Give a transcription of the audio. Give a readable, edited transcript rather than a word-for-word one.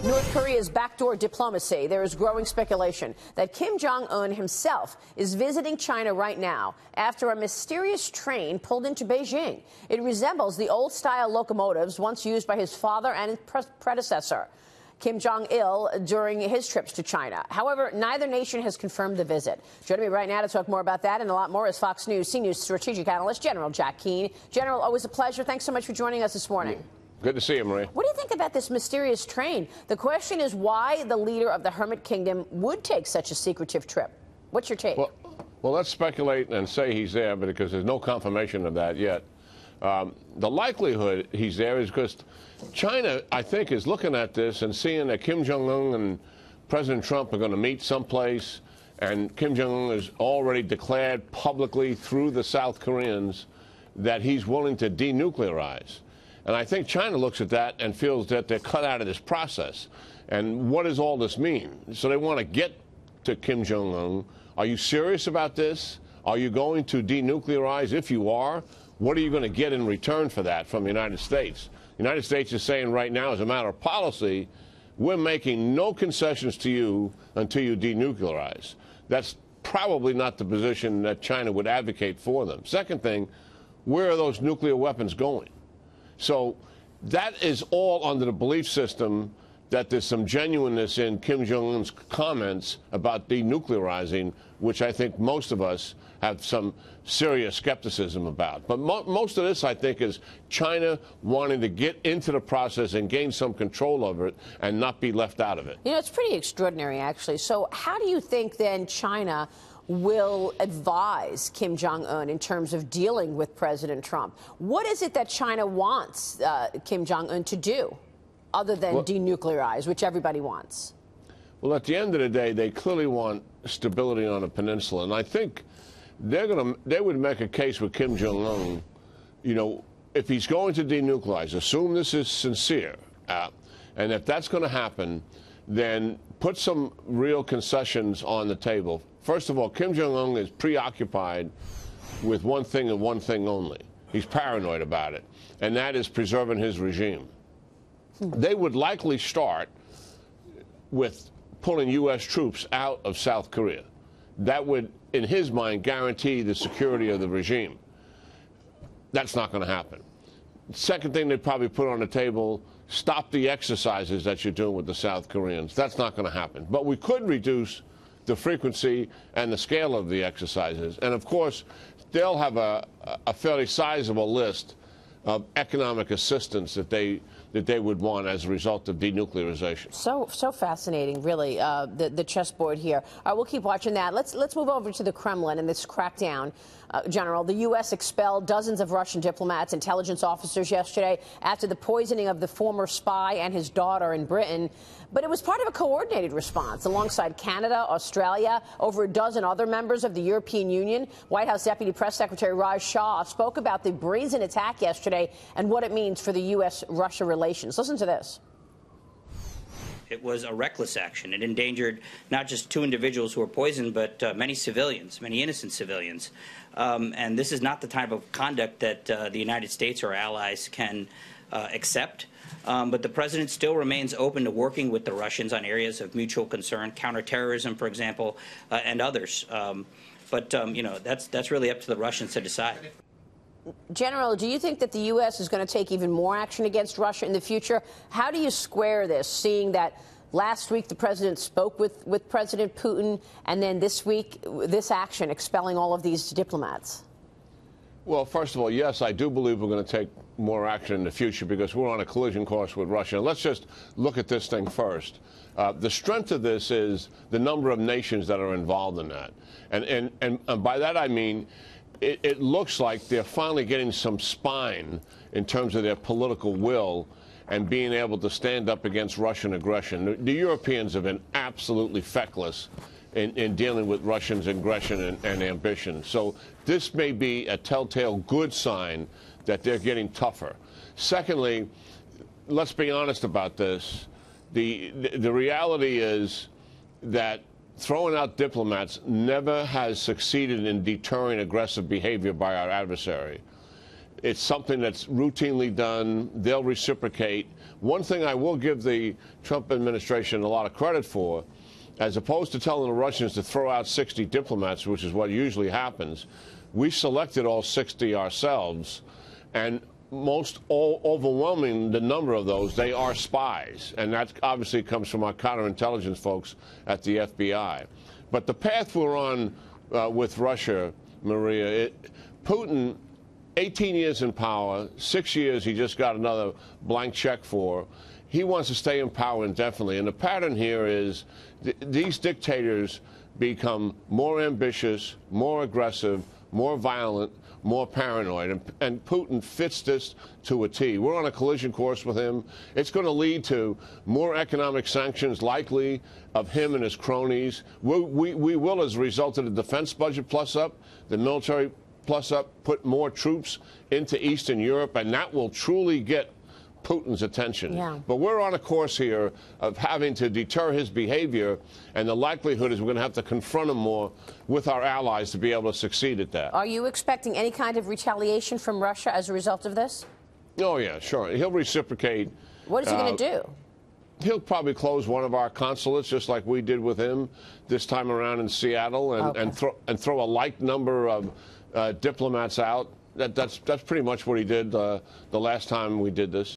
North Korea's backdoor diplomacy. There is growing speculation that Kim Jong-un himself is visiting China right now after a mysterious train pulled into Beijing. It resembles the old-style locomotives once used by his father and his predecessor, Kim Jong-il, during his trips to China. However, neither nation has confirmed the visit. Joining me right now to talk more about that and a lot more is Fox News senior strategic analyst, General Jack Keane. General, always a pleasure. Thanks so much for joining us this morning. Good to see you, Marie. What do you think about this mysterious train? The question is why the leader of the Hermit Kingdom would take such a secretive trip. What's your take? Well, let's speculate and say he's there, because there's no confirmation of that yet. The likelihood he's there is because China, I think, is looking at this and seeing that Kim Jong-un and President Trump are going to meet someplace, and Kim Jong-un has already declared publicly through the South Koreans that he's willing to denuclearize. And I think China looks at that and feels that they're cut out of this process. And what does all this mean? So they want to get to Kim Jong-un. Are you serious about this? Are you going to denuclearize? If you are, what are you going to get in return for that from the United States? The United States is saying right now, as a matter of policy, we're making no concessions to you until you denuclearize. That's probably not the position that China would advocate for them. Second thing, where are those nuclear weapons going? So that is all under the belief system that there's some genuineness in Kim Jong-un's comments about denuclearizing, which I think most of us have some serious skepticism about. But most of this, I think, is China wanting to get into the process and gain some control over it and not be left out of it. You know, it's pretty extraordinary, actually. So how do you think, then, China will advise Kim Jong-un in terms of dealing with President Trump? What is it that China wants Kim Jong-un to do other than denuclearize, which everybody wants? Well, at the end of the day, they clearly want stability on the peninsula. And I think they would make a case with Kim Jong-un, you know, if he's going to denuclearize, assume this is sincere, and if that's going to happen, then put some real concessions on the table. First of all, Kim Jong-un is preoccupied with one thing and one thing only. He's paranoid about it, and that is preserving his regime. They would likely start with pulling U.S. troops out of South Korea. That would, in his mind, guarantee the security of the regime. That's not going to happen. Second thing they'd probably put on the table, stop the exercises that you're doing with the South Koreans. That's not going to happen. But we could reduce the frequency and the scale of the exercises. And, of course, they'll have a fairly sizable list of economic assistance that they would want as a result of denuclearization. So fascinating, really, the chessboard here. We'll keep watching that. Let's move over to the Kremlin and this crackdown. General, the U.S. expelled dozens of Russian diplomats, intelligence officers yesterday after the poisoning of the former spy and his daughter in Britain. But it was part of a coordinated response alongside Canada, Australia, over a dozen other members of the European Union. White House Deputy Press Secretary Raj Shah spoke about the brazen attack yesterday and what it means for the U.S.-Russia relations. Listen to this. It was a reckless action. It endangered not just two individuals who were poisoned, but many civilians, many innocent civilians. And this is not the type of conduct that the United States or allies can accept. But the president still remains open to working with the Russians on areas of mutual concern, counterterrorism, for example, and others. You know, that's really up to the Russians to decide. General, do you think that the U.S. is going to take even more action against Russia in the future? How do you square this, seeing that last week the president spoke with President Putin, and then this week, this action, expelling all of these diplomats? Well, first of all, yes, I do believe we're going to take more action in the future because we're on a collision course with Russia. Let's just look at this thing first. The strength of this is the number of nations that are involved in that. And by that I mean it looks like they're finally getting some spine in terms of their political will and being able to stand up against Russian aggression. The Europeans have been absolutely feckless in dealing with Russians' aggression and ambition. So this may be a telltale good sign that they're getting tougher. Secondly, let's be honest about this. The reality is that throwing out diplomats never has succeeded in deterring aggressive behavior by our adversary. It's something that's routinely done. They'll reciprocate. One thing I will give the Trump administration a lot of credit for, as opposed to telling the Russians to throw out 60 diplomats, which is what usually happens, we selected all 60 ourselves, and overwhelming the number of those, they are spies. And that obviously comes from our counterintelligence folks at the FBI. But the path we're on with Russia, Maria, Putin, 18 years in power, 6 years he just got another blank check for. He wants to stay in power indefinitely. And the pattern here is these dictators become more ambitious, more aggressive, more violent, more paranoid. And Putin fits this to a T. We're on a collision course with him. It's going to lead to more economic sanctions, likely, of him and his cronies. We will, as a result of the defense budget plus up, the military plus up, put more troops into Eastern Europe, and that will truly get Putin's attention. Yeah. But we're on a course here of having to deter his behavior, and the likelihood is we're going to have to confront him more with our allies to be able to succeed at that. Are you expecting any kind of retaliation from Russia as a result of this? Oh, yeah, sure. He'll reciprocate. What is he going to do? He'll probably close one of our consulates, just like we did with him this time around in Seattle, and throw a like number of diplomats out. That's pretty much what he did the last time we did this.